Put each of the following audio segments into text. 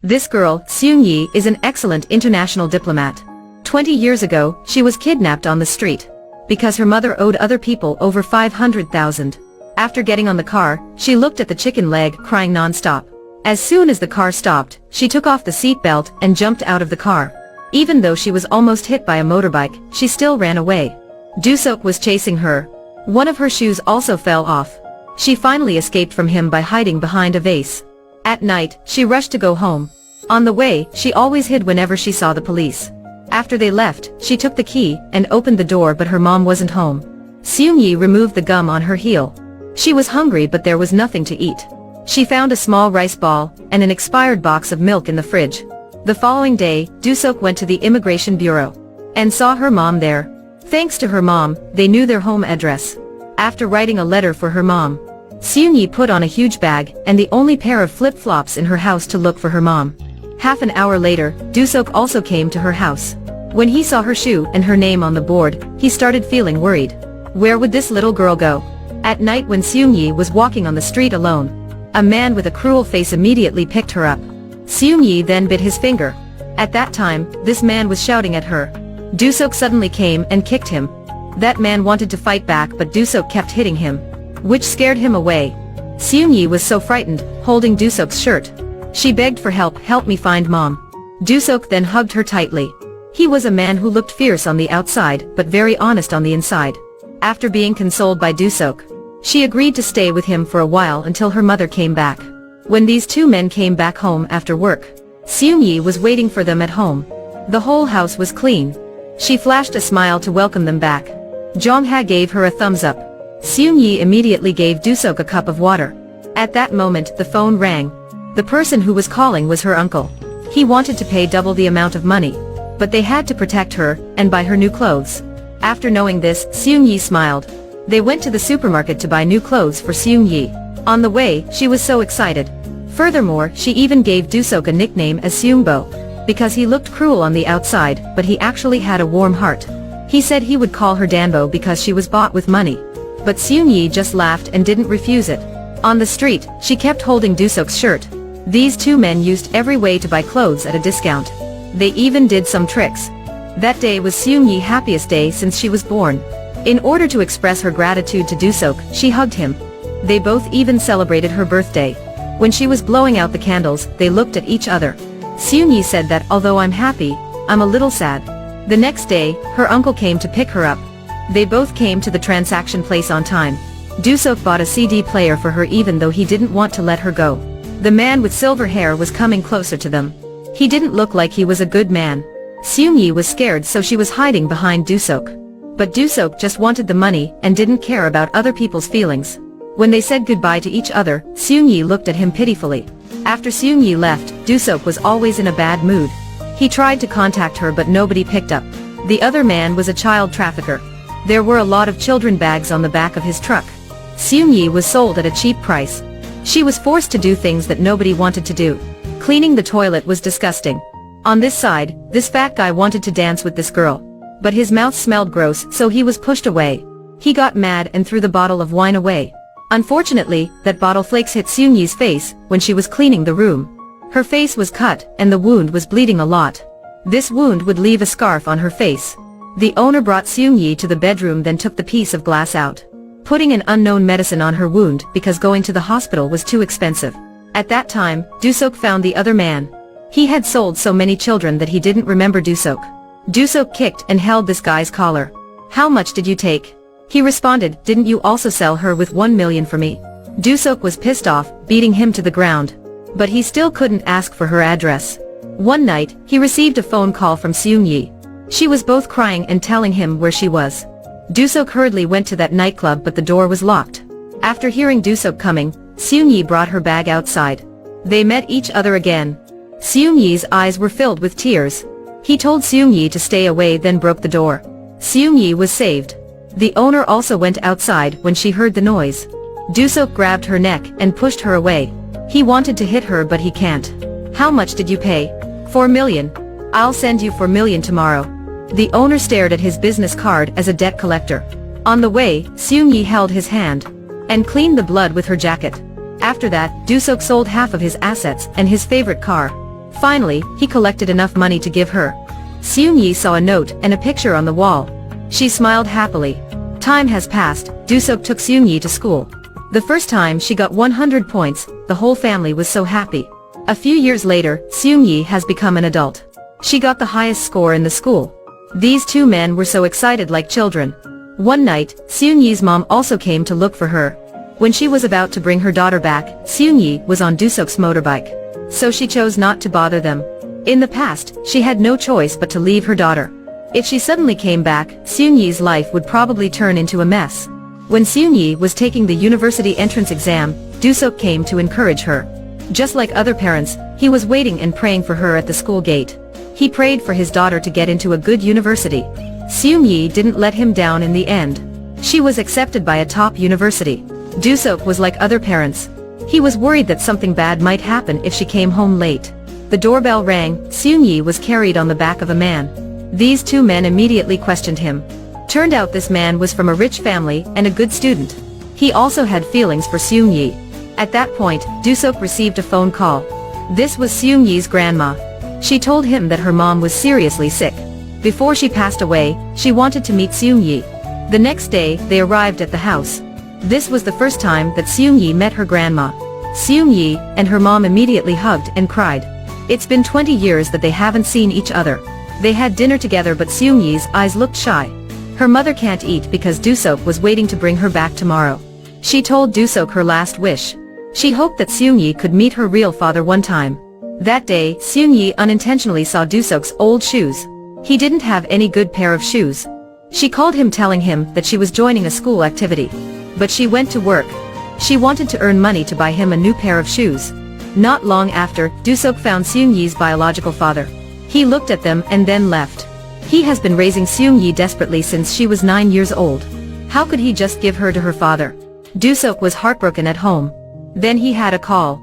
This girl, Seung-yi, is an excellent international diplomat. 20 years ago, she was kidnapped on the street. Because her mother owed other people over 500,000. After getting on the car, she looked at the chicken leg crying non-stop. As soon as the car stopped, she took off the seatbelt and jumped out of the car. Even though she was almost hit by a motorbike, she still ran away. Dooseok was chasing her. One of her shoes also fell off. She finally escaped from him by hiding behind a vase. At night, she rushed to go home. On the way, she always hid whenever she saw the police. After they left, she took the key and opened the door, but her mom wasn't home. Seung-yi removed the gum on her heel. She was hungry, but there was nothing to eat. She found a small rice ball and an expired box of milk in the fridge. The following day, Dooseok went to the immigration bureau and saw her mom there. Thanks to her mom, they knew their home address. After writing a letter for her mom, Seung-yi put on a huge bag and the only pair of flip-flops in her house to look for her mom. Half an hour later, Dooseok also came to her house. When he saw her shoe and her name on the board, he started feeling worried. Where would this little girl go? At night, when Seung-yi was walking on the street alone, a man with a cruel face immediately picked her up. Seung-yi then bit his finger. At that time, this man was shouting at her. Dooseok suddenly came and kicked him. That man wanted to fight back, but Dooseok kept hitting him, which scared him away. Seung-yi was so frightened, holding Dooseok's shirt. She begged for help, "Help me find mom." Dooseok then hugged her tightly. He was a man who looked fierce on the outside, but very honest on the inside. After being consoled by Dooseok, she agreed to stay with him for a while until her mother came back. When these two men came back home after work, Seung-yi was waiting for them at home. The whole house was clean. She flashed a smile to welcome them back. Jong-ha gave her a thumbs up. Seung-yi immediately gave Dooseok a cup of water. At that moment, the phone rang. The person who was calling was her uncle. He wanted to pay double the amount of money, but they had to protect her and buy her new clothes. After knowing this, Seung-yi smiled. They went to the supermarket to buy new clothes for Seung-yi. On the way, she was so excited. Furthermore, she even gave Dooseok a nickname as Seungbo, because he looked cruel on the outside, but he actually had a warm heart. He said he would call her Danbo because she was bought with money. But Seung-yi just laughed and didn't refuse it. On the street, she kept holding Dooseok's shirt. These two men used every way to buy clothes at a discount. They even did some tricks. That day was Seung-yi's happiest day since she was born. In order to express her gratitude to Dooseok, she hugged him. They both even celebrated her birthday. When she was blowing out the candles, they looked at each other. Seung-yi said that although I'm happy, I'm a little sad. The next day, her uncle came to pick her up. They both came to the transaction place on time. Dooseok bought a CD player for her even though he didn't want to let her go. The man with silver hair was coming closer to them. He didn't look like he was a good man. Seung-yi was scared, so she was hiding behind Dooseok. But Dooseok just wanted the money and didn't care about other people's feelings. When they said goodbye to each other, Seung-yi looked at him pitifully. After Seung-yi left, Dooseok was always in a bad mood. He tried to contact her but nobody picked up. The other man was a child trafficker. There were a lot of children bags on the back of his truck. Seung-yi was sold at a cheap price. She was forced to do things that nobody wanted to do. Cleaning the toilet was disgusting. On this side, this fat guy wanted to dance with this girl. But his mouth smelled gross, so he was pushed away. He got mad and threw the bottle of wine away. Unfortunately, that bottle flakes hit Seung-yi's face when she was cleaning the room. Her face was cut and the wound was bleeding a lot. This wound would leave a scarf on her face. The owner brought Seung-yi to the bedroom, then took the piece of glass out, putting an unknown medicine on her wound because going to the hospital was too expensive. At that time, Dooseok found the other man. He had sold so many children that he didn't remember Dooseok. Dooseok kicked and held this guy's collar. "How much did you take?" He responded, "Didn't you also sell her with 1 million for me?" Dooseok was pissed off, beating him to the ground. But he still couldn't ask for her address. One night, he received a phone call from Seung-yi. She was both crying and telling him where she was. Dooseok hurriedly went to that nightclub, but the door was locked. After hearing Dooseok coming, Seung-yi brought her bag outside. They met each other again. Seung-yi's eyes were filled with tears. He told Seung-yi to stay away, then broke the door. Seung-yi was saved. The owner also went outside when she heard the noise. Dooseok grabbed her neck and pushed her away. He wanted to hit her but he can't. "How much did you pay?" 4 million. "I'll send you 4 million tomorrow." The owner stared at his business card as a debt collector. On the way, Seung-yi held his hand and cleaned the blood with her jacket. After that, Dooseok sold half of his assets and his favorite car. Finally, he collected enough money to give her. Seung-yi saw a note and a picture on the wall. She smiled happily. Time has passed. Dooseok took Seung-yi to school. The first time she got 100 points, the whole family was so happy. A few years later, Seung-yi has become an adult. She got the highest score in the school. These two men were so excited like children. One night, Seung-yi's mom also came to look for her. When she was about to bring her daughter back, Seung-yi was on Dooseok's motorbike. So she chose not to bother them. In the past, she had no choice but to leave her daughter. If she suddenly came back, Seung-yi's life would probably turn into a mess. When Seung-yi was taking the university entrance exam, Dooseok came to encourage her. Just like other parents, he was waiting and praying for her at the school gate. He prayed for his daughter to get into a good university. Seung-yi didn't let him down in the end. She was accepted by a top university. Dooseok was like other parents. He was worried that something bad might happen if she came home late. The doorbell rang. Seung-yi was carried on the back of a man. These two men immediately questioned him. Turned out this man was from a rich family and a good student. He also had feelings for Seung-yi. At that point, Dooseok received a phone call. This was Seung-yi's grandma. She told him that her mom was seriously sick. Before she passed away, she wanted to meet Seung-yi. The next day, they arrived at the house. This was the first time that Seung-yi met her grandma. Seung-yi and her mom immediately hugged and cried. It's been 20 years that they haven't seen each other. They had dinner together, but Seung-yi's eyes looked shy. Her mother can't eat because Dooseok was waiting to bring her back tomorrow. She told Dooseok her last wish. She hoped that Seung-yi could meet her real father one time. That day, Seung-yi unintentionally saw Dooseok's old shoes. He didn't have any good pair of shoes. She called him telling him that she was joining a school activity. But she went to work. She wanted to earn money to buy him a new pair of shoes. Not long after, Dooseok found Seung-yi's biological father. He looked at them and then left. He has been raising Seung-yi desperately since she was 9 years old. How could he just give her to her father? Dooseok was heartbroken at home. Then he had a call.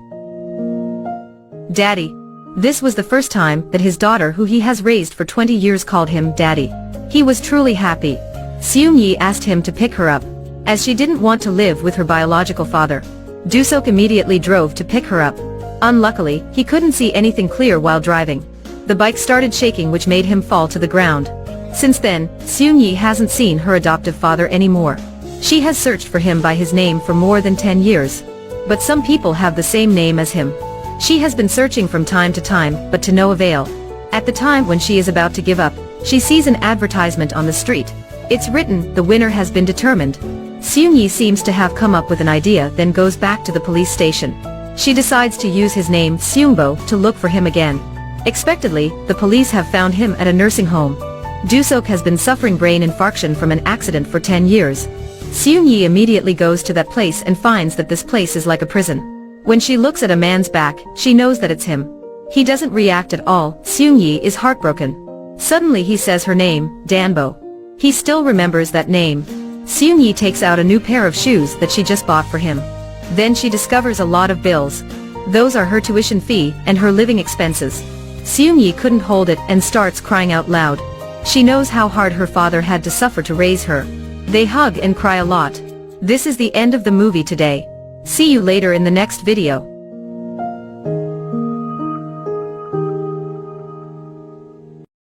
Daddy. This was the first time that his daughter, who he has raised for 20 years, called him Daddy. He was truly happy. Seung-yi asked him to pick her up, as she didn't want to live with her biological father. Dooseok immediately drove to pick her up. Unluckily, he couldn't see anything clear while driving. The bike started shaking, which made him fall to the ground. Since then, Seung-yi hasn't seen her adoptive father anymore. She has searched for him by his name for more than 10 years. But some people have the same name as him. She has been searching from time to time, but to no avail. At the time when she is about to give up, she sees an advertisement on the street. It's written, "The winner has been determined." Seung-yi seems to have come up with an idea, then goes back to the police station. She decides to use his name, Seungbo, to look for him again. Expectedly, the police have found him at a nursing home. Dooseok has been suffering brain infarction from an accident for 10 years. Seung-yi immediately goes to that place and finds that this place is like a prison. When she looks at a man's back, she knows that it's him. He doesn't react at all. Seung-yi is heartbroken. Suddenly he says her name, Danbo. He still remembers that name. Seung-yi takes out a new pair of shoes that she just bought for him. Then she discovers a lot of bills. Those are her tuition fee and her living expenses. Seung-yi couldn't hold it and starts crying out loud. She knows how hard her father had to suffer to raise her. They hug and cry a lot. This is the end of the movie today. See you later in the next video.